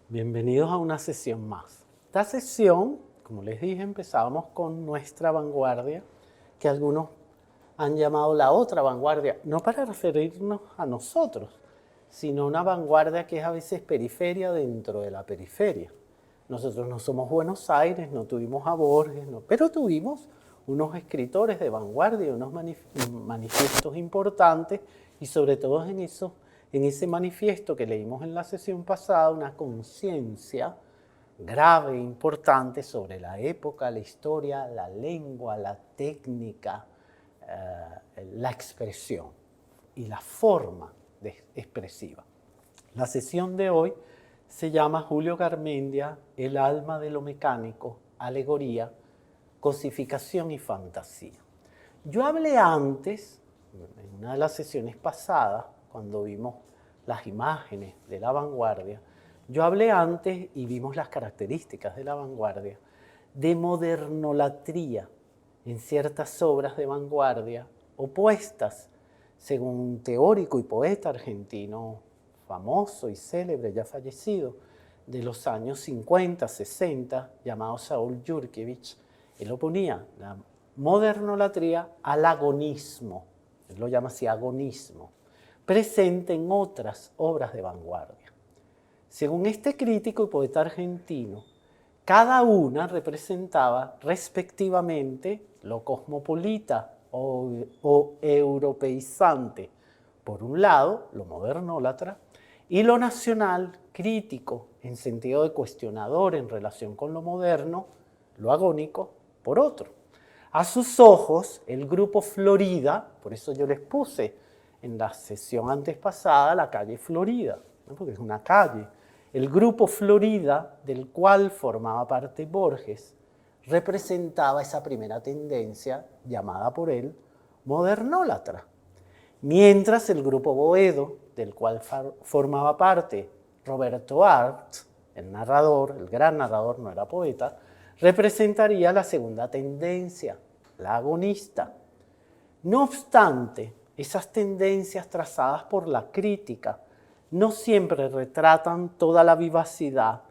Bienvenidos a una sesión más. Esta sesión, como les dije, empezábamos con nuestra vanguardia, que algunos han llamado la otra vanguardia, no para referirnos a nosotros, sino una vanguardia que es a veces periferia dentro de la periferia. Nosotros no somos Buenos Aires, no tuvimos a Borges, pero tuvimos unos escritores de vanguardia, unos manifiestos importantes y sobre todo en ese manifiesto que leímos en la sesión pasada, una conciencia grave, importante sobre la época, la historia, la lengua, la técnica, la expresión y la forma expresiva. La sesión de hoy se llama Julio Garmendia, El alma de lo mecánico, alegoría, cosificación y fantasía. Yo hablé antes, en una de las sesiones pasadas, cuando vimos las imágenes de la vanguardia, yo hablé antes y vimos las características de la vanguardia, de modernolatría en ciertas obras de vanguardia opuestas, según un teórico y poeta argentino famoso y célebre, ya fallecido, de los años 50, 60, llamado Saúl Yurkevich. Él oponía la modernolatría al agonismo, él lo llama así agonismo, presente en otras obras de vanguardia. Según este crítico y poeta argentino, cada una representaba respectivamente lo cosmopolita o europeizante, por un lado, lo modernólatra, y lo nacional, crítico, en sentido de cuestionador en relación con lo moderno, lo agónico, por otro. A sus ojos, el grupo Florida, por eso yo les puse en la sesión antes pasada la calle Florida, ¿no? Porque es una calle. El grupo Florida, del cual formaba parte Borges, representaba esa primera tendencia llamada por él modernólatra. Mientras el grupo Boedo, del cual formaba parte Roberto Arlt, el narrador, el gran narrador, no era poeta, representaría la segunda tendencia, la agonista. No obstante, esas tendencias trazadas por la crítica no siempre retratan toda la vivacidad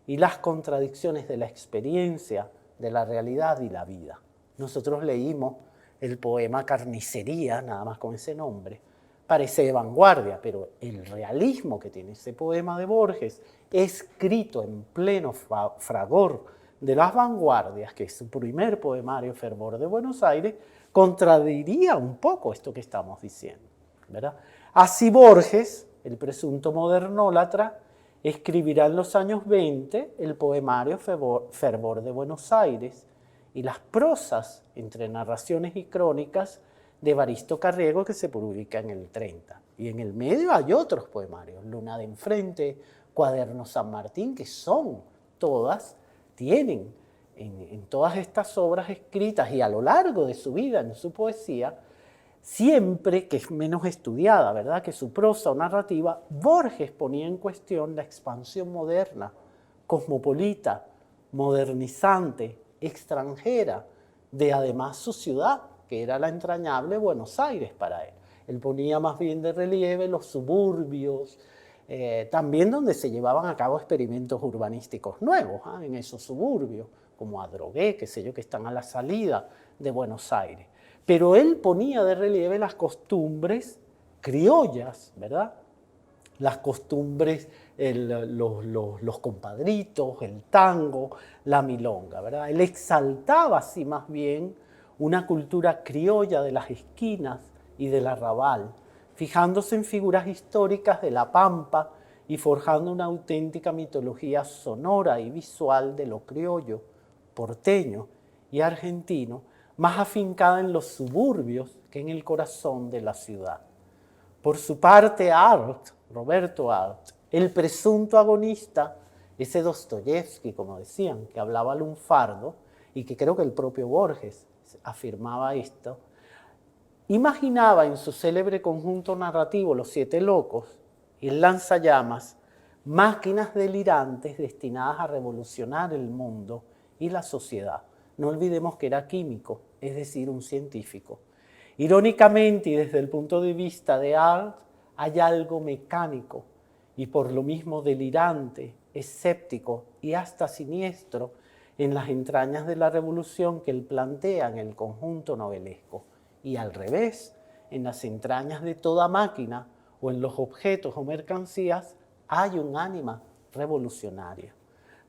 y las contradicciones de la experiencia, de la realidad y la vida. Nosotros leímos el poema Carnicería, nada más con ese nombre, parece de vanguardia, pero el realismo que tiene ese poema de Borges, escrito en pleno fragor de las vanguardias, que es su primer poemario, Fervor de Buenos Aires, contradiría un poco esto que estamos diciendo, ¿verdad? Así Borges, el presunto modernólatra, escribirá en los años 20 el poemario Fervor de Buenos Aires y las prosas entre narraciones y crónicas de Evaristo Carriego, que se publica en el 30. Y en el medio hay otros poemarios, Luna de Enfrente, Cuaderno San Martín, que son todas, tienen en todas estas obras escritas y a lo largo de su vida, en su poesía, siempre que es menos estudiada, ¿verdad?, que su prosa o narrativa, Borges ponía en cuestión la expansión moderna, cosmopolita, modernizante, extranjera, de además su ciudad, que era la entrañable Buenos Aires para él. Él ponía más bien de relieve los suburbios, también donde se llevaban a cabo experimentos urbanísticos nuevos, en esos suburbios, como Adrogué, qué sé yo, que están a la salida de Buenos Aires. Pero él ponía de relieve las costumbres criollas, ¿verdad? Las costumbres, los compadritos, el tango, la milonga, ¿verdad? Él exaltaba así más bien una cultura criolla de las esquinas y del arrabal, fijándose en figuras históricas de la Pampa y forjando una auténtica mitología sonora y visual de lo criollo, porteño y argentino, más afincada en los suburbios que en el corazón de la ciudad. Por su parte, Arlt, Roberto Arlt, el presunto agonista, ese Dostoyevsky, como decían, que hablaba lunfardo, y que creo que el propio Borges afirmaba esto, imaginaba en su célebre conjunto narrativo Los Siete Locos y el Lanzallamas máquinas delirantes destinadas a revolucionar el mundo y la sociedad. No olvidemos que era químico, es decir, un científico. Irónicamente, y desde el punto de vista de Arlt, hay algo mecánico y por lo mismo delirante escéptico y hasta siniestro en las entrañas de la revolución que él plantea en el conjunto novelesco, y al revés, en las entrañas de toda máquina o en los objetos o mercancías hay un ánima revolucionaria.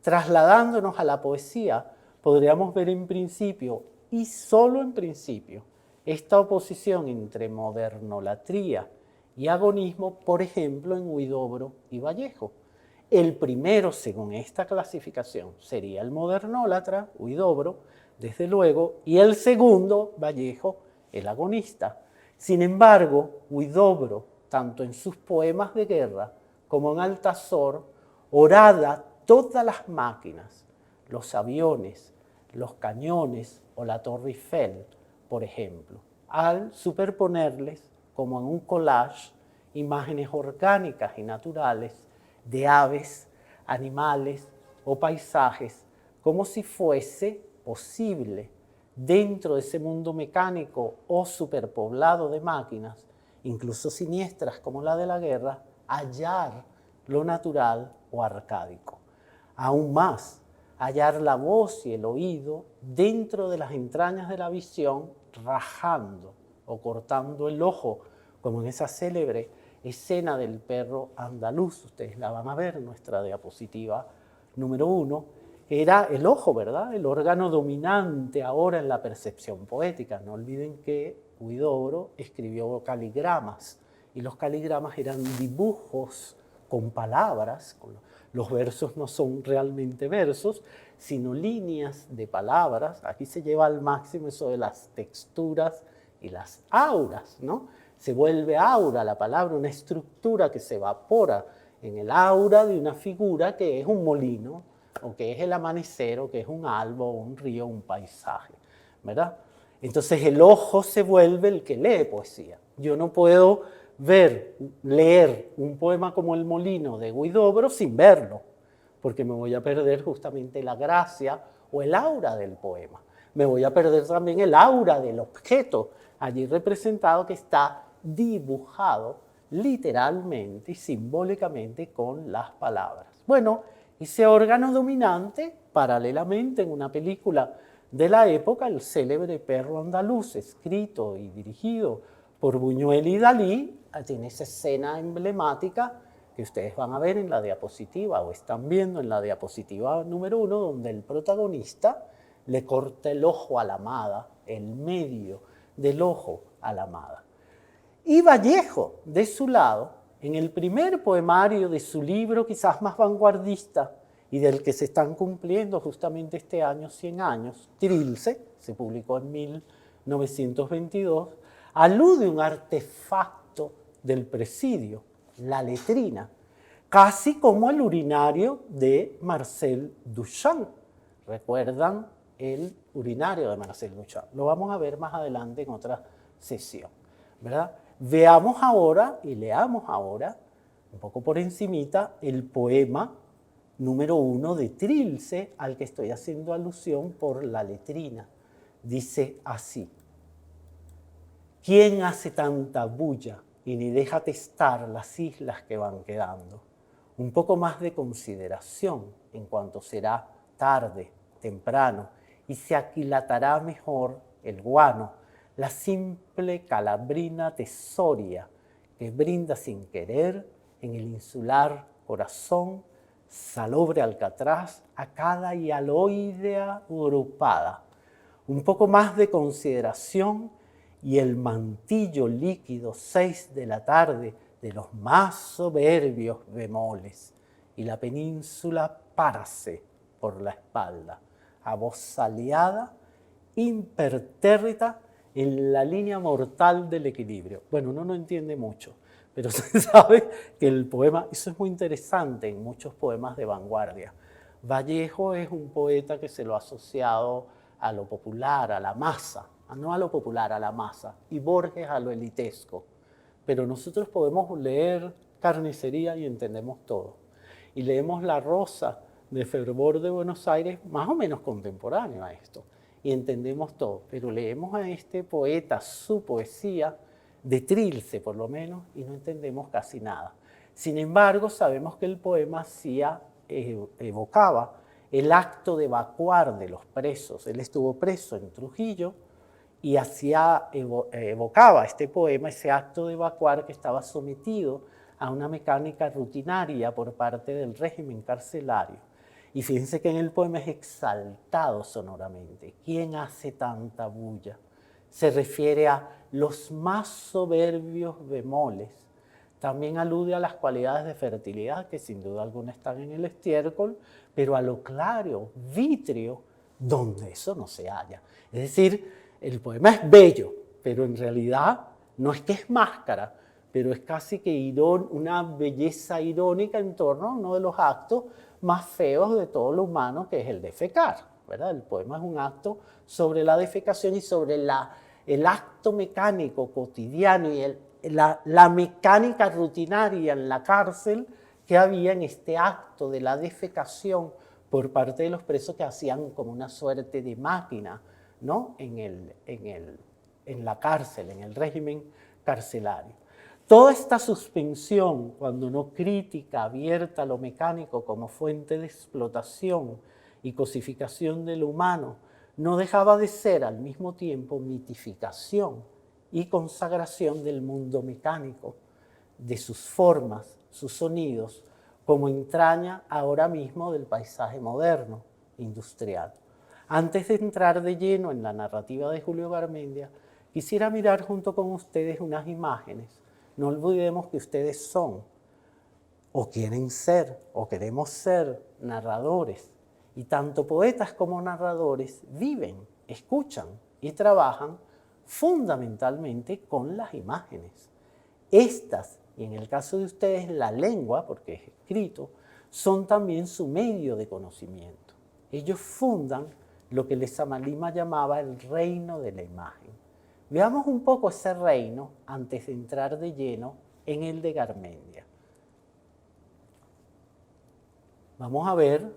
Trasladándonos a la poesía, podríamos ver en principio, y solo en principio, esta oposición entre modernolatría y agonismo, por ejemplo, en Huidobro y Vallejo. El primero, según esta clasificación, sería el modernólatra, Huidobro, desde luego, y el segundo, Vallejo, el agonista. Sin embargo, Huidobro, tanto en sus poemas de guerra como en Altazor, horada todas las máquinas, los aviones, los cañones o la Torre Eiffel, por ejemplo, al superponerles, como en un collage, imágenes orgánicas y naturales de aves, animales o paisajes, como si fuese posible, dentro de ese mundo mecánico o superpoblado de máquinas, incluso siniestras como la de la guerra, hallar lo natural o arcádico. Aún más, hallar la voz y el oído dentro de las entrañas de la visión, rajando o cortando el ojo, como en esa célebre escena del perro andaluz. Ustedes la van a ver en nuestra diapositiva número 1. Era el ojo, ¿verdad? El órgano dominante ahora en la percepción poética. No olviden que Huidobro escribió caligramas, y los caligramas eran dibujos con palabras. Los versos no son realmente versos, sino líneas de palabras. Aquí se lleva al máximo eso de las texturas y las auras, ¿no? Se vuelve aura la palabra, una estructura que se evapora en el aura de una figura que es un molino, o que es el amanecer, o que es un alba, o un río, un paisaje, ¿verdad? Entonces el ojo se vuelve el que lee poesía. Yo no puedo leer un poema como El Molino de Huidobro sin verlo, porque me voy a perder justamente la gracia o el aura del poema. Me voy a perder también el aura del objeto allí representado, que está dibujado literalmente y simbólicamente con las palabras. Bueno, ese órgano dominante, paralelamente en una película de la época, el célebre Perro Andaluz, escrito y dirigido por Buñuel y Dalí, tiene esa escena emblemática que ustedes van a ver en la diapositiva, o están viendo en la diapositiva número 1, donde el protagonista le corta el ojo a la amada, el medio del ojo a la amada. Y Vallejo, de su lado, en el primer poemario de su libro quizás más vanguardista y del que se están cumpliendo justamente este año 100 años, Trilce, se publicó en 1922, alude a un artefacto del presidio, la letrina, casi como el urinario de Marcel Duchamp. ¿Recuerdan el urinario de Marcel Duchamp? Lo vamos a ver más adelante en otra sesión, ¿verdad? Veamos ahora y leamos ahora, un poco por encimita, el poema número 1 de Trilce, al que estoy haciendo alusión por la letrina. Dice así: ¿quién hace tanta bulla y ni deja testar las islas que van quedando? Un poco más de consideración en cuanto será tarde, temprano, y se aquilatará mejor el guano, la simple calabrina tesoria que brinda sin querer en el insular corazón salobre alcatraz a cada hialoidea agrupada. Un poco más de consideración y el mantillo líquido 6 de la tarde de los más soberbios bemoles, y la península párase por la espalda, a voz aliada, impertérrita, en la línea mortal del equilibrio. Bueno, uno no entiende mucho, pero se sabe que el poema, eso es muy interesante en muchos poemas de vanguardia. Vallejo es un poeta que se lo ha asociado a lo popular, a la masa, no a lo popular, a la masa, y Borges a lo elitesco. Pero nosotros podemos leer Carnicería y entendemos todo. Y leemos La Rosa de Fervor de Buenos Aires, más o menos contemporáneo a esto, y entendemos todo. Pero leemos a este poeta, su poesía, de Trilce por lo menos, y no entendemos casi nada. Sin embargo, sabemos que el poema hacía evocaba el acto de evacuar de los presos. Él estuvo preso en Trujillo y evocaba este poema, ese acto de evacuar que estaba sometido a una mecánica rutinaria por parte del régimen carcelario. Y fíjense que en el poema es exaltado sonoramente. ¿Quién hace tanta bulla? Se refiere a los más soberbios bemoles. También alude a las cualidades de fertilidad, que sin duda alguna están en el estiércol, pero a lo claro, vítreo, donde eso no se halla. Es decir, el poema es bello, pero en realidad no es que es máscara, pero es casi que una belleza irónica en torno a uno de los actos más feos de todo lo humano, que es el defecar, ¿verdad? El poema es un acto sobre la defecación y sobre el acto mecánico cotidiano y la mecánica rutinaria en la cárcel que había en este acto de la defecación por parte de los presos, que hacían como una suerte de máquina, ¿no? en la cárcel, en el régimen carcelario. Toda esta suspensión, cuando no crítica abierta a lo mecánico como fuente de explotación y cosificación de lo humano, no dejaba de ser al mismo tiempo mitificación y consagración del mundo mecánico, de sus formas, sus sonidos, como entraña ahora mismo del paisaje moderno, industrial. Antes de entrar de lleno en la narrativa de Julio Garmendia, quisiera mirar junto con ustedes unas imágenes. No olvidemos que ustedes son, o quieren ser, o queremos ser narradores. Y tanto poetas como narradores viven, escuchan y trabajan fundamentalmente con las imágenes. Estas, y en el caso de ustedes la lengua, porque es escrito, son también su medio de conocimiento. Ellos fundan lo que Lezama Lima llamaba el reino de la imagen. Veamos un poco ese reino antes de entrar de lleno en el de Garmendia. Vamos a ver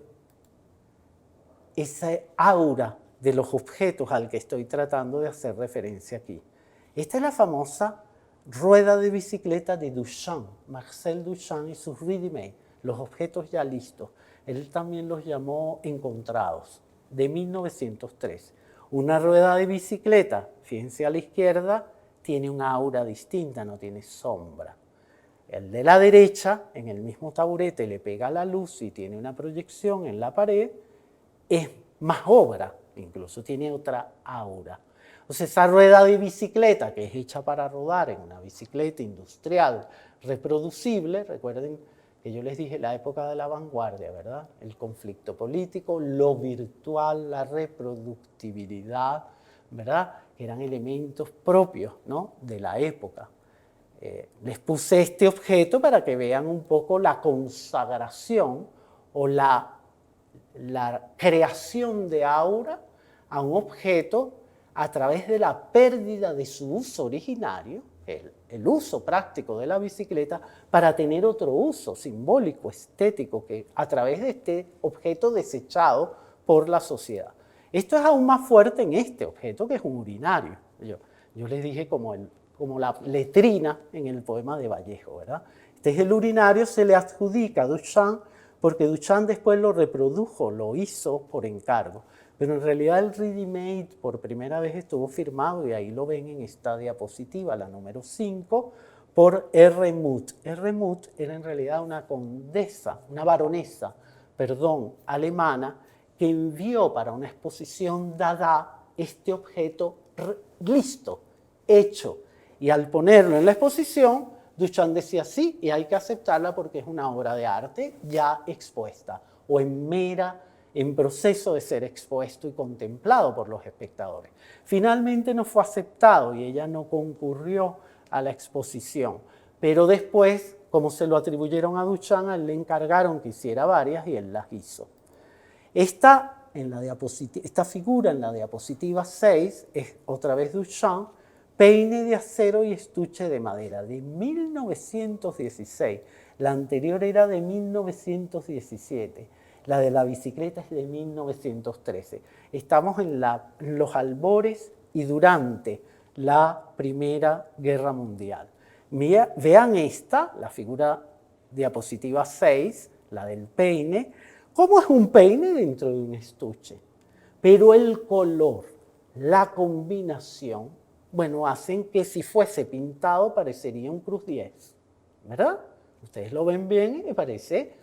esa aura de los objetos al que estoy tratando de hacer referencia aquí. Esta es la famosa rueda de bicicleta de Duchamp, Marcel Duchamp y sus ready-made, los objetos ya listos. Él también los llamó encontrados, de 1903. Una rueda de bicicleta, fíjense a la izquierda, tiene una aura distinta, no tiene sombra. El de la derecha, en el mismo taburete, le pega la luz y tiene una proyección en la pared, es más obra, incluso tiene otra aura. O sea, esa rueda de bicicleta que es hecha para rodar en una bicicleta industrial reproducible, recuerden que yo les dije la época de la vanguardia, ¿verdad? El conflicto político, lo virtual, la reproductibilidad, ¿verdad? Que eran elementos propios, ¿no? De la época. Les puse este objeto para que vean un poco la consagración o la creación de aura a un objeto a través de la pérdida de su uso originario, el uso práctico de la bicicleta, para tener otro uso simbólico, estético, que a través de este objeto desechado por la sociedad. Esto es aún más fuerte en este objeto, que es un urinario. Yo les dije como la letrina en el poema de Vallejo, ¿verdad? Este es el urinario, se le adjudica a Duchamp, porque Duchamp después lo reprodujo, lo hizo por encargo. Pero en realidad el ready-made por primera vez estuvo firmado, y ahí lo ven en esta diapositiva, la número 5, por R. Muth. R. Muth era en realidad una condesa, una baronesa, alemana, que envió para una exposición Dada este objeto listo, hecho. Y al ponerlo en la exposición, Duchamp decía sí, y hay que aceptarla porque es una obra de arte ya expuesta, o en proceso de ser expuesto y contemplado por los espectadores. Finalmente no fue aceptado y ella no concurrió a la exposición, pero después, como se lo atribuyeron a Duchamp, a él le encargaron que hiciera varias y él las hizo. Esta figura en la diapositiva 6 es otra vez Duchamp, peine de acero y estuche de madera, de 1916. La anterior era de 1917. La de la bicicleta es de 1913. Estamos en los albores y durante la Primera Guerra Mundial. Vean esta, la figura diapositiva 6, la del peine, como es un peine dentro de un estuche. Pero el color, la combinación, bueno, hacen que si fuese pintado parecería un Cruz 10, ¿verdad? Ustedes lo ven bien y me parece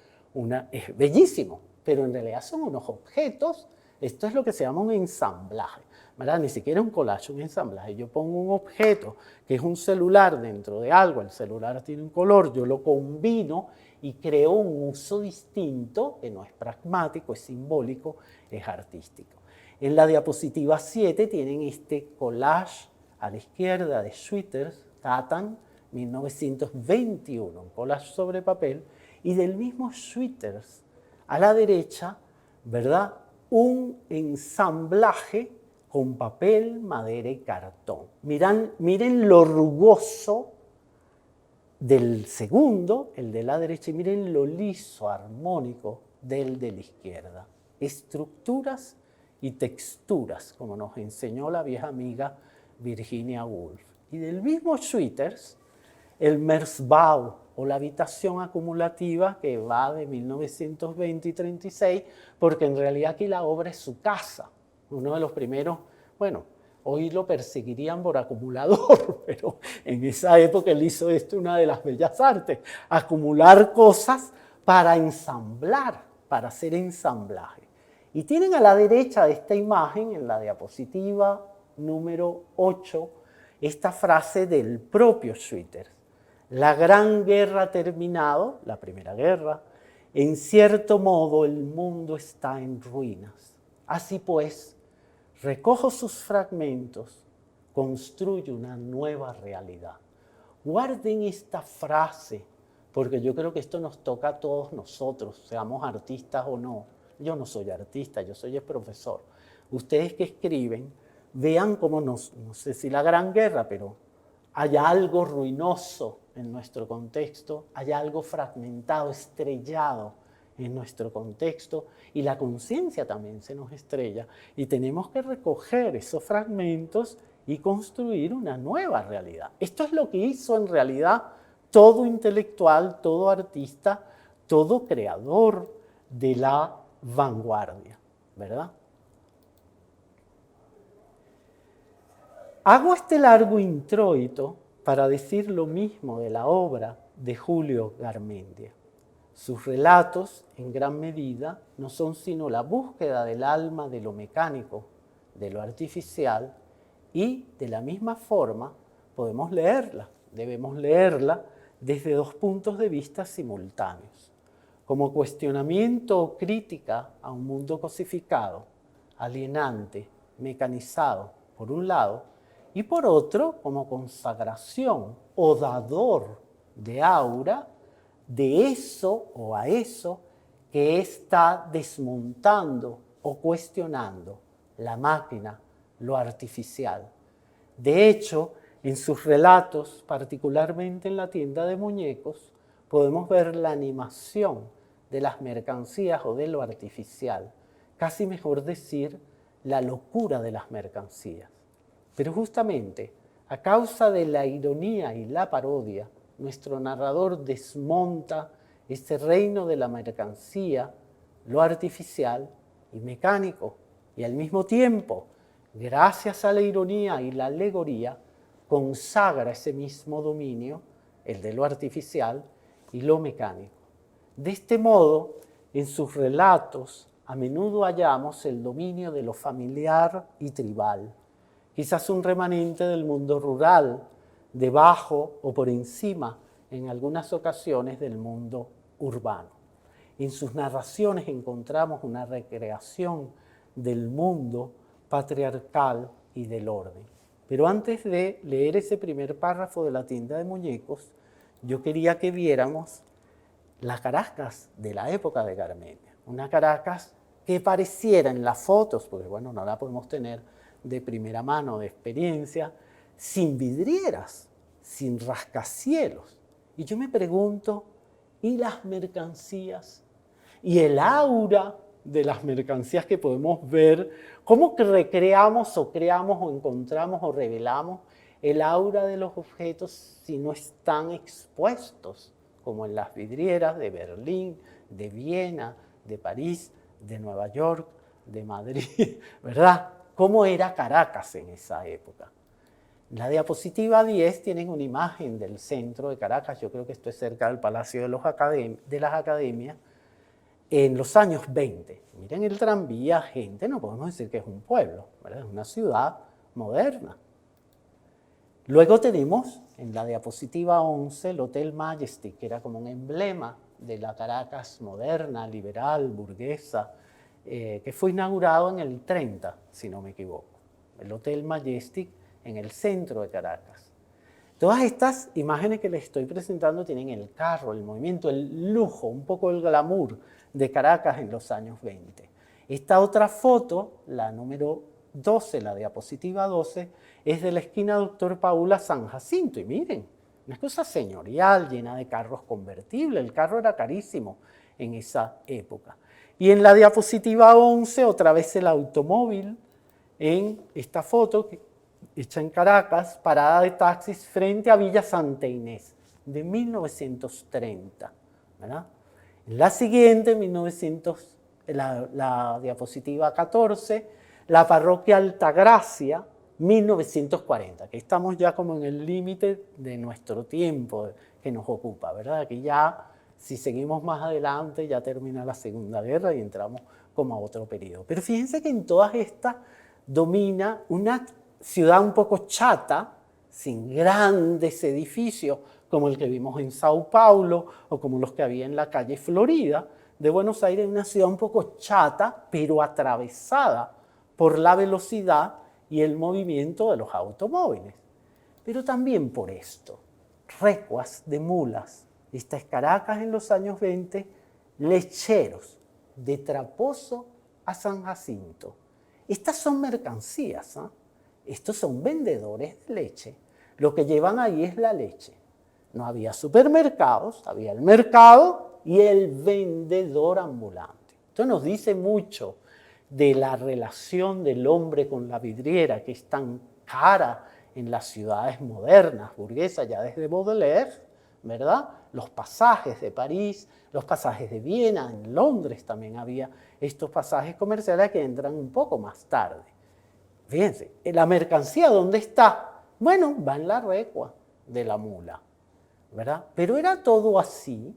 es bellísimo, pero en realidad son unos objetos. Esto es lo que se llama un ensamblaje, ¿verdad? Ni siquiera un collage, un ensamblaje. Yo pongo un objeto que es un celular dentro de algo, el celular tiene un color, yo lo combino y creo un uso distinto, que no es pragmático, es simbólico, es artístico. En la diapositiva 7 tienen este collage a la izquierda de Schwitters, Catan, 1921, un collage sobre papel, y del mismo Schwitters a la derecha, ¿verdad? Un ensamblaje con papel, madera y cartón. Miren lo rugoso del segundo, el de la derecha, y miren lo liso, armónico del de la izquierda. Estructuras y texturas, como nos enseñó la vieja amiga Virginia Woolf. Y del mismo Schwitters, el Merzbau, o la habitación acumulativa, que va de 1920 y 36, porque en realidad aquí la obra es su casa. Uno de los primeros, bueno, hoy lo perseguirían por acumulador, pero en esa época él hizo esto una de las bellas artes, acumular cosas para ensamblar, para hacer ensamblaje. Y tienen a la derecha de esta imagen, en la diapositiva número 8, esta frase del propio Schwitters. La gran guerra ha terminado, la primera guerra, en cierto modo el mundo está en ruinas. Así pues, recojo sus fragmentos, construyo una nueva realidad. Guarden esta frase, porque yo creo que esto nos toca a todos nosotros, seamos artistas o no. Yo no soy artista, yo soy el profesor. Ustedes que escriben, vean cómo no sé si la gran guerra, pero hay algo ruinoso en nuestro contexto, hay algo fragmentado, estrellado en nuestro contexto, y la conciencia también se nos estrella, y tenemos que recoger esos fragmentos y construir una nueva realidad. Esto es lo que hizo en realidad todo intelectual, todo artista, todo creador de la vanguardia, ¿verdad? Hago este largo introito para decir lo mismo de la obra de Julio Garmendia. Sus relatos, en gran medida, no son sino la búsqueda del alma de lo mecánico, de lo artificial, y de la misma forma podemos debemos leerla desde dos puntos de vista simultáneos, como cuestionamiento o crítica a un mundo cosificado, alienante, mecanizado, por un lado, y por otro, como consagración o dador de aura de eso o a eso que está desmontando o cuestionando la máquina, lo artificial. De hecho, en sus relatos, particularmente en la tienda de muñecos, podemos ver la animación de las mercancías o de lo artificial, casi mejor decir, la locura de las mercancías. Pero justamente, a causa de la ironía y la parodia, nuestro narrador desmonta este reino de la mercancía, lo artificial y mecánico, y al mismo tiempo, gracias a la ironía y la alegoría, consagra ese mismo dominio, el de lo artificial y lo mecánico. De este modo, en sus relatos, a menudo hallamos el dominio de lo familiar y tribal, quizás un remanente del mundo rural, debajo o por encima, en algunas ocasiones, del mundo urbano. En sus narraciones encontramos una recreación del mundo patriarcal y del orden. Pero antes de leer ese primer párrafo de la tienda de muñecos, yo quería que viéramos la Caracas de la época de Garmendia. Una Caracas que pareciera en las fotos, porque bueno, no la podemos tener de primera mano, de experiencia, sin vidrieras, sin rascacielos. Y yo me pregunto, ¿y las mercancías? ¿Y el aura de las mercancías que podemos ver? ¿Cómo recreamos o creamos o encontramos o revelamos el aura de los objetos si no están expuestos como en las vidrieras de Berlín, de Viena, de París, de Nueva York, de Madrid, ¿verdad? ¿Cómo era Caracas en esa época? En la diapositiva 10 tienen una imagen del centro de Caracas, yo creo que esto es cerca del Palacio de las Academias, en los años 20. Miren el tranvía, gente, no podemos decir que es un pueblo, ¿verdad? Es una ciudad moderna. Luego tenemos en la diapositiva 11 el Hotel Majestic, que era como un emblema de la Caracas moderna, liberal, burguesa, que fue inaugurado en el 30, si no me equivoco. El Hotel Majestic en el centro de Caracas. Todas estas imágenes que les estoy presentando tienen el carro, el movimiento, el lujo, un poco el glamour de Caracas en los años 20. Esta otra foto, la número 12, la diapositiva 12, es de la esquina Doctor Paula San Jacinto. Y miren, una cosa señorial, llena de carros convertibles. El carro era carísimo en esa época. Y en la diapositiva 11, otra vez el automóvil, en esta foto hecha en Caracas, parada de taxis frente a Villa Santa Inés, de 1930, ¿verdad? En la siguiente, la diapositiva 14, la parroquia Altagracia, 1940, que estamos ya como en el límite de nuestro tiempo que nos ocupa, ¿verdad? Aquí ya, si seguimos más adelante, ya termina la Segunda Guerra y entramos como a otro periodo. Pero fíjense que en todas estas domina una ciudad un poco chata, sin grandes edificios como el que vimos en Sao Paulo o como los que había en la calle Florida de Buenos Aires, una ciudad un poco chata, pero atravesada por la velocidad y el movimiento de los automóviles. Pero también por esto, recuas de mulas. Esta es Caracas en los años 20, lecheros, de Traposo a San Jacinto. Estas son mercancías, ¿eh? Estos son vendedores de leche. Lo que llevan ahí es la leche. No había supermercados, había el mercado y el vendedor ambulante. Esto nos dice mucho de la relación del hombre con la vidriera, que es tan cara en las ciudades modernas, burguesas, ya desde Baudelaire, ¿verdad? Los pasajes de París, los pasajes de Viena, en Londres también había estos pasajes comerciales que entran un poco más tarde. Fíjense, la mercancía, ¿dónde está? Bueno, va en la recua de la mula, ¿verdad? Pero era todo así.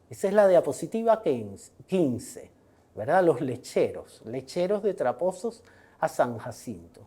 Esa es la diapositiva 15, ¿verdad? Los lecheros de Traposos a San Jacinto.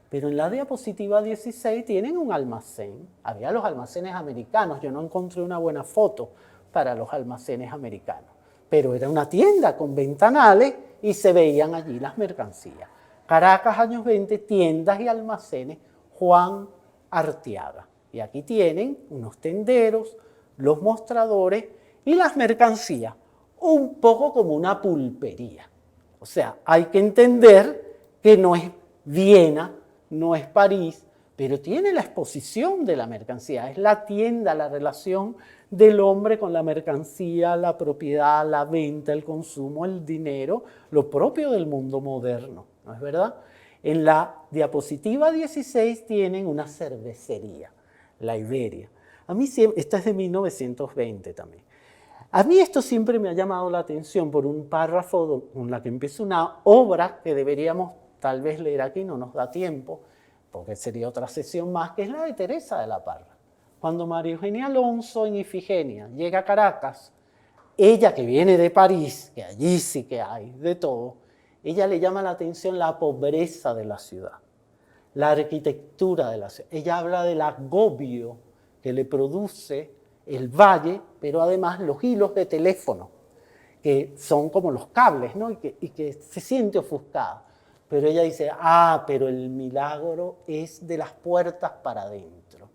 Pero en la diapositiva 16 tienen un almacén. Había los almacenes americanos. Yo no encontré una buena foto para los almacenes americanos. Pero era una tienda con ventanales y se veían allí las mercancías. Caracas, años 20, tiendas y almacenes Juan Arteaga. Y aquí tienen unos tenderos, los mostradores y las mercancías, un poco como una pulpería. O sea, hay que entender que no es Viena, no es París, pero tiene la exposición de la mercancía, es la tienda, la relación del hombre con la mercancía, la propiedad, la venta, el consumo, el dinero, lo propio del mundo moderno, ¿no es verdad? En la diapositiva 16 tienen una cervecería, la Iberia. A mí esta es de 1920 también. A mí esto siempre me ha llamado la atención por un párrafo con la que empieza una obra que deberíamos tal vez leer aquí, no nos da tiempo, porque sería otra sesión más, que es la de Teresa de la Parra. Cuando María Eugenia Alonso en Ifigenia llega a Caracas, ella que viene de París, que allí sí que hay de todo, ella le llama la atención la pobreza de la ciudad, la arquitectura de la ciudad. Ella habla del agobio que le produce el valle, pero además los hilos de teléfono, que son como los cables, ¿no? y que se siente ofuscada. Pero ella dice, pero el milagro es de las puertas para adentro.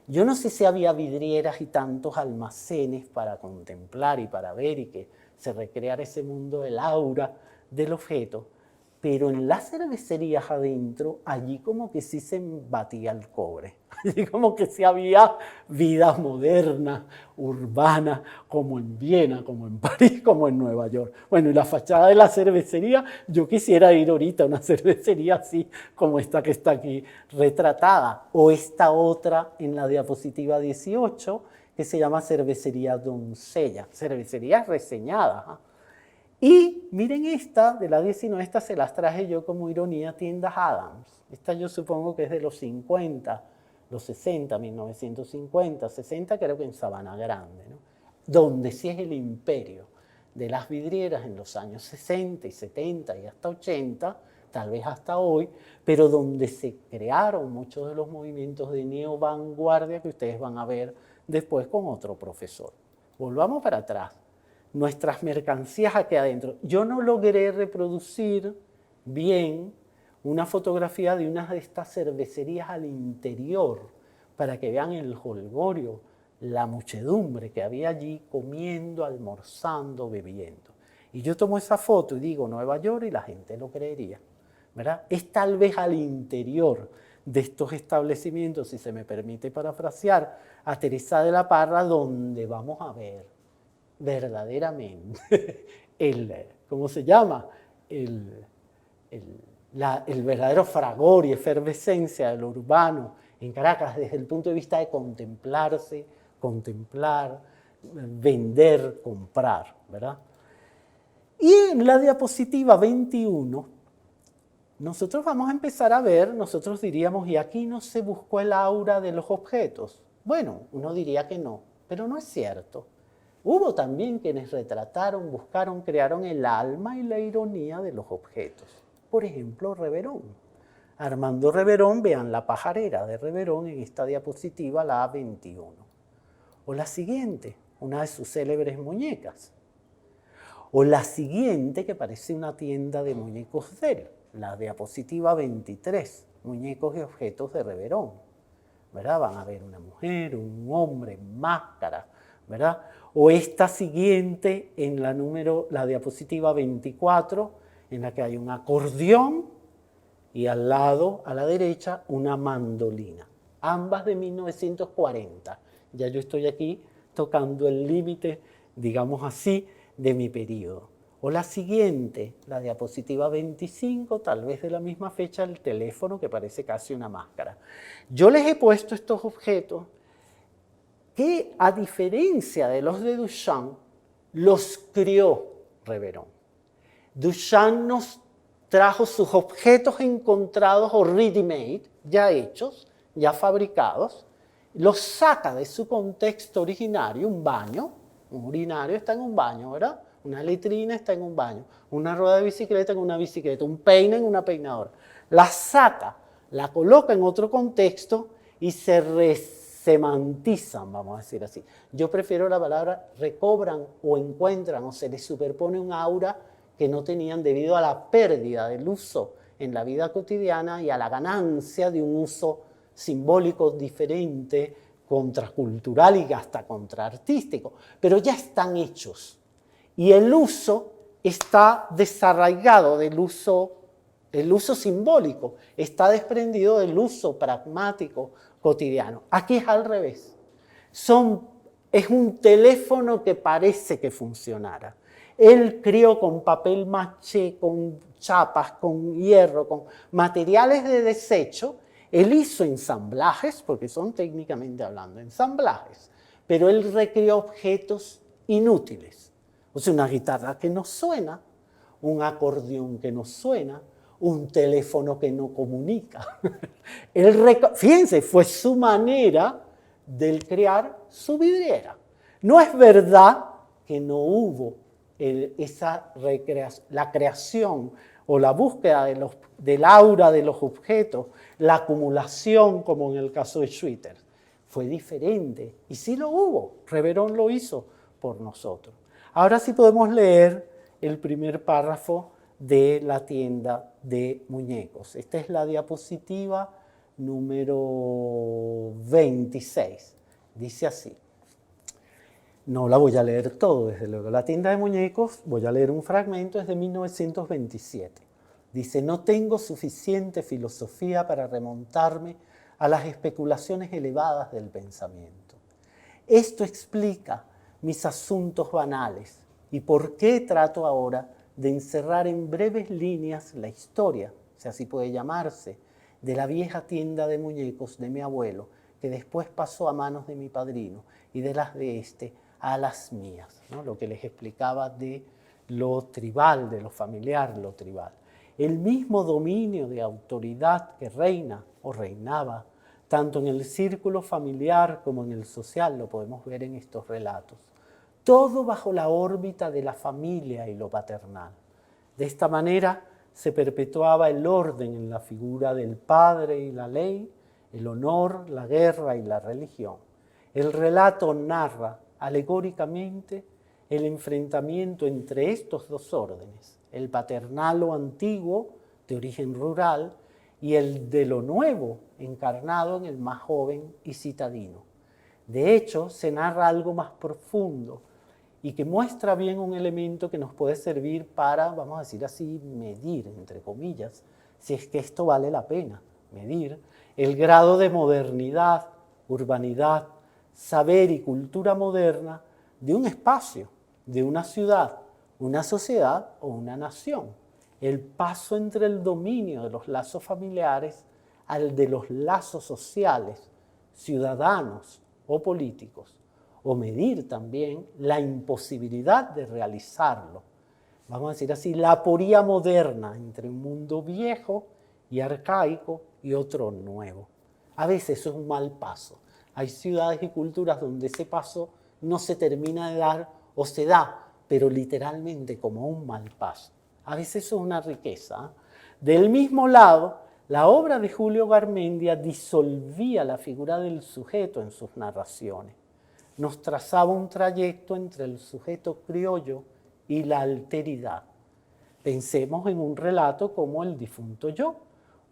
Yo no sé si había vidrieras y tantos almacenes para contemplar y para ver y que se recreara ese mundo del aura del objeto, pero en las cervecerías adentro, allí como que sí se batía el cobre. Allí como que sí había vida moderna, urbana, como en Viena, como en París, como en Nueva York. Bueno, y la fachada de la cervecería, yo quisiera ir ahorita a una cervecería así como esta que está aquí retratada. O esta otra en la diapositiva 18, que se llama Cervecería Doncella, cervecería reseñada. ¿Ah? Y miren esta, de la 19, esta se las traje yo como ironía, Tiendas Adams. Esta yo supongo que es de los 50, los 60, 1950, 60, creo que en Sabana Grande, ¿no? Donde sí es el imperio de las vidrieras en los años 60 y 70 y hasta 80, tal vez hasta hoy, pero donde se crearon muchos de los movimientos de neovanguardia que ustedes van a ver después con otro profesor. Volvamos para atrás. Nuestras mercancías aquí adentro. Yo no logré reproducir bien una fotografía de una de estas cervecerías al interior para que vean el jolgorio, la muchedumbre que había allí comiendo, almorzando, bebiendo. Y yo tomo esa foto y digo Nueva York y la gente lo creería, ¿verdad? Es tal vez al interior de estos establecimientos, si se me permite parafrasear a Teresa de la Parra, donde vamos a ver verdaderamente ¿cómo se llama? El verdadero fragor y efervescencia de lo urbano en Caracas desde el punto de vista de contemplarse, contemplar, vender, comprar, ¿verdad? Y en la diapositiva 21, nosotros vamos a empezar a ver, nosotros diríamos, ¿y aquí no se buscó el aura de los objetos? Bueno, uno diría que no, pero no es cierto. Hubo también quienes retrataron, buscaron, crearon el alma y la ironía de los objetos. Por ejemplo, Reverón. Armando Reverón, vean la pajarera de Reverón en esta diapositiva, la A21. O la siguiente, una de sus célebres muñecas. O la siguiente, que parece una tienda de muñecos de él, la diapositiva 23, muñecos y objetos de Reverón. ¿Verdad? Van a ver una mujer, un hombre en máscara, ¿verdad? O esta siguiente en la diapositiva 24, en la que hay un acordeón y al lado, a la derecha, una mandolina. Ambas de 1940. Ya yo estoy aquí tocando el límite, digamos así, de mi periodo. O la siguiente, la diapositiva 25, tal vez de la misma fecha, el teléfono que parece casi una máscara. Yo les he puesto estos objetos que, a diferencia de los de Duchamp, los crió Reverón. Duchamp nos trajo sus objetos encontrados o ready-made, ya hechos, ya fabricados, los saca de su contexto originario, un baño, un urinario está en un baño, ¿verdad? Una letrina está en un baño, una rueda de bicicleta en una bicicleta, un peine en una peinadora. La saca, la coloca en otro contexto y se semantizan, vamos a decir así. Yo prefiero la palabra recobran o encuentran o se les superpone un aura que no tenían debido a la pérdida del uso en la vida cotidiana y a la ganancia de un uso simbólico diferente, contracultural y hasta contraartístico. Pero ya están hechos. Y el uso está desarraigado del uso, el uso simbólico, está desprendido del uso pragmático cotidiano. Aquí es al revés. Es un teléfono que parece que funcionara. Él crió con papel maché, con chapas, con hierro, con materiales de desecho. Él hizo ensamblajes, porque son técnicamente hablando ensamblajes, pero él recreó objetos inútiles. O sea, una guitarra que no suena, un acordeón que no suena, un teléfono que no comunica. Fíjense, fue su manera de crear su vidriera. No es verdad que no hubo la creación o la búsqueda del aura de los objetos, la acumulación, como en el caso de Schwitter. Fue diferente y sí lo hubo. Reverón lo hizo por nosotros. Ahora sí podemos leer el primer párrafo de la tienda de muñecos. Esta es la diapositiva número 26. Dice así. No la voy a leer todo, desde luego. La tienda de muñecos, voy a leer un fragmento, es de 1927. Dice, no tengo suficiente filosofía para remontarme a las especulaciones elevadas del pensamiento. Esto explica mis asuntos banales y por qué trato ahora de encerrar en breves líneas la historia, si así puede llamarse, de la vieja tienda de muñecos de mi abuelo, que después pasó a manos de mi padrino y de las de este a las mías, ¿no? Lo que les explicaba de lo tribal, de lo familiar, lo tribal. El mismo dominio de autoridad que reina o reinaba, tanto en el círculo familiar como en el social, lo podemos ver en estos relatos. Todo bajo la órbita de la familia y lo paternal. De esta manera se perpetuaba el orden en la figura del padre y la ley, el honor, la guerra y la religión. El relato narra alegóricamente el enfrentamiento entre estos dos órdenes, el paternal o antiguo, de origen rural, y el de lo nuevo, encarnado en el más joven y citadino. De hecho, se narra algo más profundo y que muestra bien un elemento que nos puede servir para, vamos a decir así, medir, entre comillas, si es que esto vale la pena, medir el grado de modernidad, urbanidad, saber y cultura moderna de un espacio, de una ciudad, una sociedad o una nación. El paso entre el dominio de los lazos familiares al de los lazos sociales, ciudadanos o políticos, o medir también la imposibilidad de realizarlo. Vamos a decir así, la aporía moderna entre un mundo viejo y arcaico y otro nuevo. A veces eso es un mal paso. Hay ciudades y culturas donde ese paso no se termina de dar o se da, pero literalmente como un mal paso. A veces eso es una riqueza. Del mismo lado, la obra de Julio Garmendia disolvía la figura del sujeto en sus narraciones. Nos trazaba un trayecto entre el sujeto criollo y la alteridad. Pensemos en un relato como El difunto yo,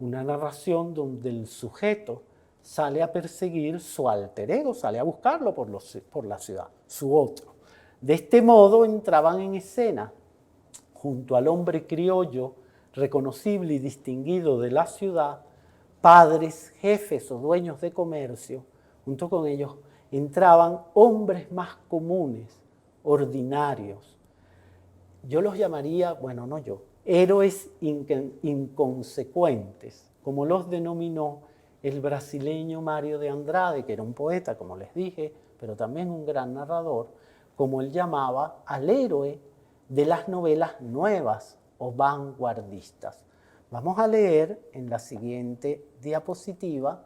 una narración donde el sujeto sale a perseguir su alter ego, sale a buscarlo por la ciudad, su otro. De este modo entraban en escena, junto al hombre criollo, reconocible y distinguido de la ciudad, padres, jefes o dueños de comercio. Junto con ellos entraban hombres más comunes, ordinarios. Yo los llamaría, bueno, no yo, héroes inconsecuentes, como los denominó el brasileño Mário de Andrade, que era un poeta, como les dije, pero también un gran narrador, como él llamaba al héroe de las novelas nuevas o vanguardistas. Vamos a leer en la siguiente diapositiva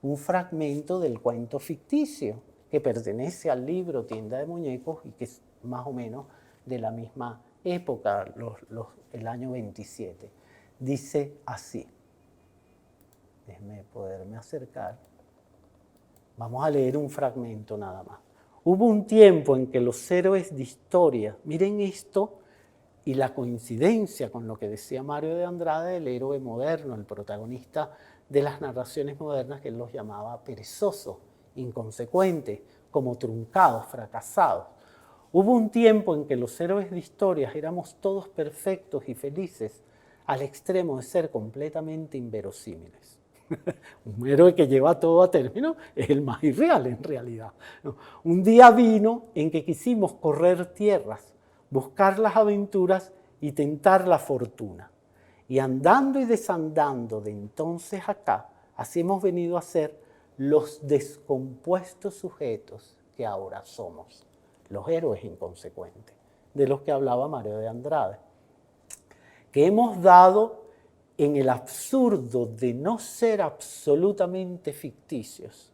un fragmento del cuento ficticio que pertenece al libro Tienda de Muñecos y que es más o menos de la misma época, el año 27. Dice así. Déjenme poderme acercar. Vamos a leer un fragmento nada más. Hubo un tiempo en que los héroes de historia, miren esto y la coincidencia con lo que decía Mário de Andrade, el héroe moderno, el protagonista de las narraciones modernas, que él los llamaba perezosos, inconsecuentes, como truncados, fracasados. Hubo un tiempo en que los héroes de historias éramos todos perfectos y felices, al extremo de ser completamente inverosímiles. Un héroe que lleva todo a término es el más irreal en realidad. Un día vino en que quisimos correr tierras, buscar las aventuras y tentar la fortuna. Y andando y desandando de entonces acá, así hemos venido a ser los descompuestos sujetos que ahora somos, los héroes inconsecuentes, de los que hablaba Mário de Andrade, que hemos dado en el absurdo de no ser absolutamente ficticios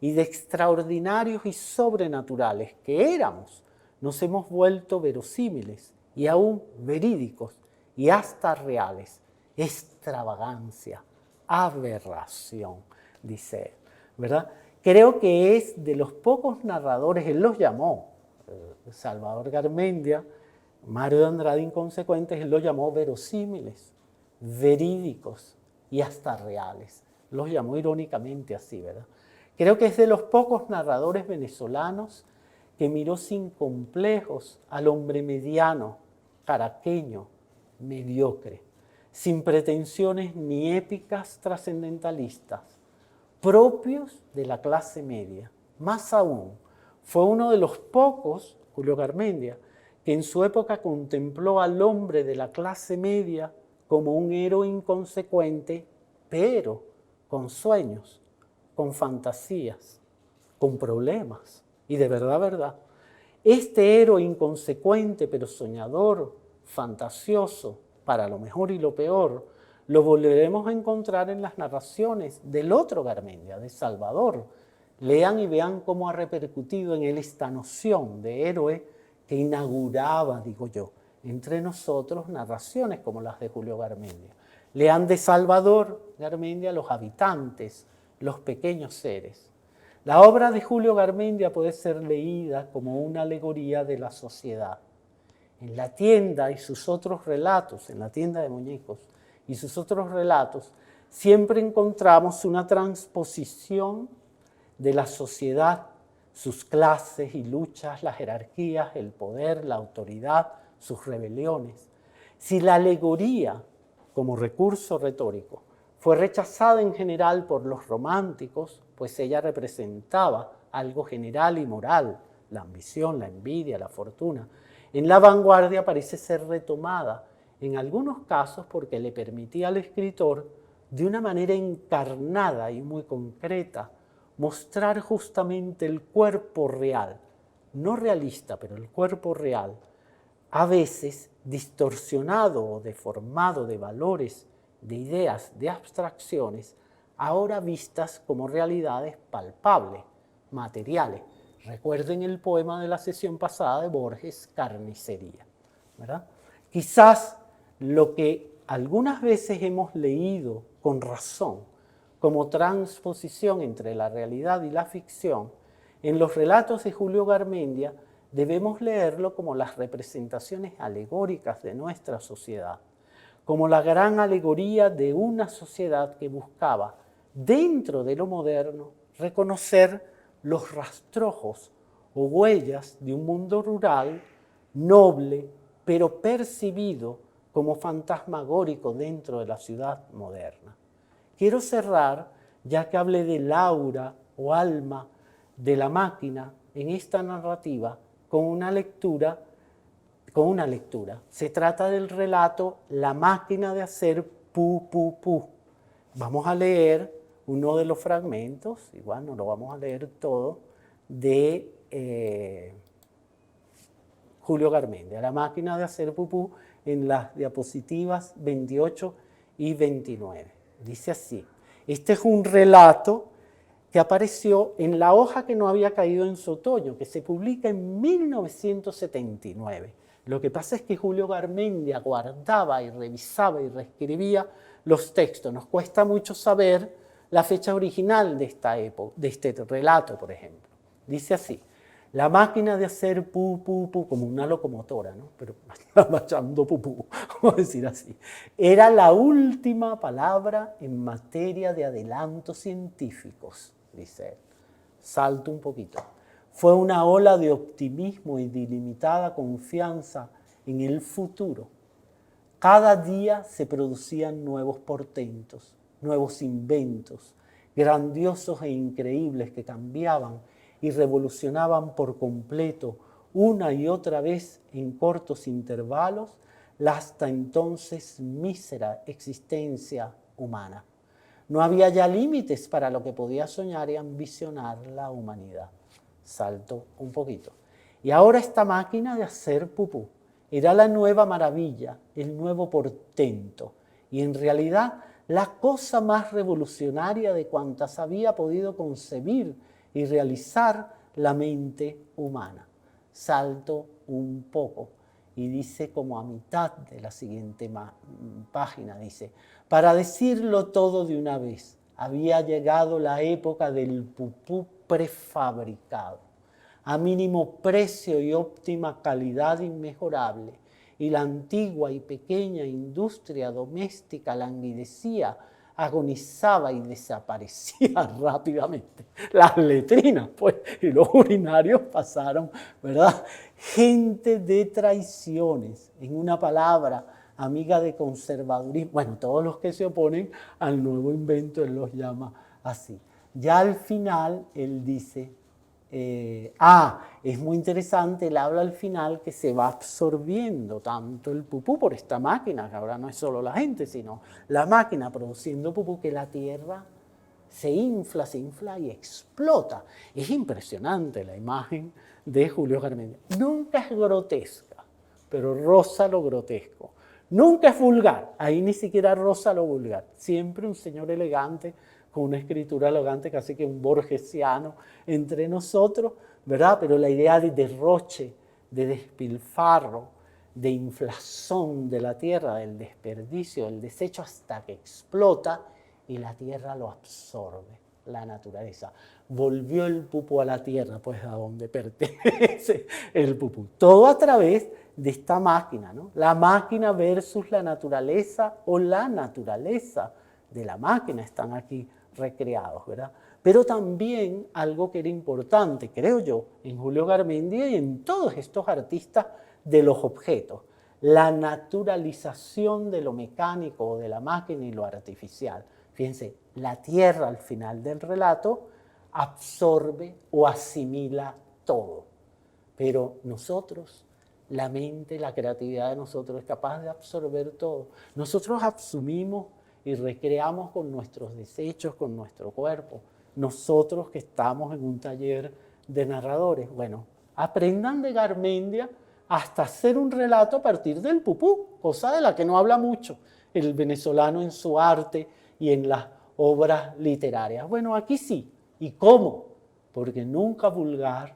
y de extraordinarios y sobrenaturales que éramos, nos hemos vuelto verosímiles y aún verídicos y hasta reales. Extravagancia, aberración, dice él, ¿verdad? Creo que es de los pocos narradores, él los llamó, Salvador Garmendia, Mário de Andrade inconsecuentes, él los llamó verosímiles, verídicos y hasta reales. Los llamó irónicamente así, ¿verdad? Creo que es de los pocos narradores venezolanos que miró sin complejos al hombre mediano, caraqueño, mediocre, sin pretensiones ni épicas trascendentalistas, propios de la clase media. Más aún, fue uno de los pocos, Julio Garmendia, que en su época contempló al hombre de la clase media como un héroe inconsecuente, pero con sueños, con fantasías, con problemas, Y de verdad, este héroe inconsecuente pero soñador, fantasioso, para lo mejor y lo peor, lo volveremos a encontrar en las narraciones del otro Garmendia, de Salvador. Lean y vean cómo ha repercutido en él esta noción de héroe que inauguraba, digo yo, entre nosotros narraciones como las de Julio Garmendia. Lean de Salvador Garmendia los habitantes, los pequeños seres. La obra de Julio Garmendia puede ser leída como una alegoría de la sociedad. En La tienda y sus otros relatos, en La tienda de muñecos y sus otros relatos, siempre encontramos una transposición de la sociedad, sus clases y luchas, las jerarquías, el poder, la autoridad, sus rebeliones. Si la alegoría, como recurso retórico, fue rechazada en general por los románticos, pues ella representaba algo general y moral, la ambición, la envidia, la fortuna. En la vanguardia parece ser retomada, en algunos casos porque le permitía al escritor, de una manera encarnada y muy concreta, mostrar justamente el cuerpo real, no realista, pero el cuerpo real, a veces distorsionado o deformado de valores, de ideas, de abstracciones, ahora vistas como realidades palpables, materiales. Recuerden el poema de la sesión pasada de Borges, Carnicería, ¿verdad? Quizás lo que algunas veces hemos leído con razón como transposición entre la realidad y la ficción, en los relatos de Julio Garmendia debemos leerlo como las representaciones alegóricas de nuestra sociedad, como la gran alegoría de una sociedad que buscaba, dentro de lo moderno, reconocer los rastrojos o huellas de un mundo rural, noble, pero percibido como fantasmagórico dentro de la ciudad moderna. Quiero cerrar, ya que hablé del aura o alma de la máquina en esta narrativa, con una lectura. Se trata del relato La máquina de hacer pu, pu, pu. Vamos a leer uno de los fragmentos, igual no lo vamos a leer todo, de Julio Garmendia, La máquina de hacer pupú, en las diapositivas 28 y 29. Dice así: este es un relato que apareció en La hoja que no había caído en su otoño, que se publica en 1979. Lo que pasa es que Julio Garmendia guardaba y revisaba y reescribía los textos. Nos cuesta mucho saber la fecha original de esta época, de este relato, por ejemplo. Dice así: la máquina de hacer pu, pu, pu, como una locomotora, ¿no? Pero marchando pu, pu, vamos a decir así. Era la última palabra en materia de adelantos científicos, dice él. Salto un poquito. Fue una ola de optimismo y de ilimitada confianza en el futuro. Cada día se producían nuevos portentos, nuevos inventos, grandiosos e increíbles que cambiaban y revolucionaban por completo una y otra vez en cortos intervalos la hasta entonces mísera existencia humana. No había ya límites para lo que podía soñar y ambicionar la humanidad. Salto un poquito. Y ahora esta máquina de hacer pupú era la nueva maravilla, el nuevo portento, y en realidad la cosa más revolucionaria de cuantas había podido concebir y realizar la mente humana. Salto un poco y dice como a mitad de la siguiente página, dice: para decirlo todo de una vez, había llegado la época del pupú prefabricado, a mínimo precio y óptima calidad inmejorable, y la antigua y pequeña industria doméstica languidecía, agonizaba y desaparecía rápidamente. Las letrinas, pues, y los urinarios pasaron, ¿verdad? Gente de traiciones, en una palabra, amiga de conservadurismo. Bueno, todos los que se oponen al nuevo invento, él los llama así. Ya al final, él dice, es muy interesante, él habla al final que se va absorbiendo tanto el pupú por esta máquina, que ahora no es solo la gente, sino la máquina produciendo pupú, que la tierra se infla y explota. Es impresionante la imagen de Julio Garmendia. Nunca es grotesca, pero roza lo grotesco. Nunca es vulgar, ahí ni siquiera roza lo vulgar. Siempre un señor elegante, con una escritura elegante, casi que un borgesiano entre nosotros, ¿verdad? Pero la idea de derroche, de despilfarro, de inflación de la tierra, del desperdicio, del desecho hasta que explota y la tierra lo absorbe, la naturaleza. Volvió el pupú a la tierra, pues a donde pertenece el pupú. Todo a través de esta máquina, ¿no? La máquina versus la naturaleza o la naturaleza de la máquina están aquí recreados, ¿verdad? Pero también algo que era importante, creo yo, en Julio Garmendia y en todos estos artistas de los objetos, la naturalización de lo mecánico o de la máquina y lo artificial. Fíjense, la tierra al final del relato absorbe o asimila todo, pero nosotros, la mente, la creatividad de nosotros es capaz de absorber todo. Nosotros asumimos y recreamos con nuestros desechos, con nuestro cuerpo. Nosotros que estamos en un taller de narradores, bueno, aprendan de Garmendia hasta hacer un relato a partir del pupú, cosa de la que no habla mucho el venezolano en su arte y en las obras literarias. Bueno, aquí sí. ¿Y cómo? Porque nunca vulgar,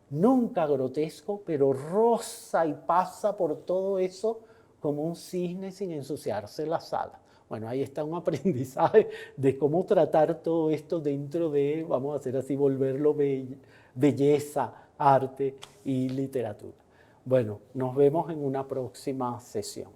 nunca grotesco, pero roza y pasa por todo eso como un cisne sin ensuciarse la sala. Bueno, ahí está un aprendizaje de cómo tratar todo esto dentro de, vamos a hacer así, volverlo belleza, arte y literatura. Bueno, nos vemos en una próxima sesión.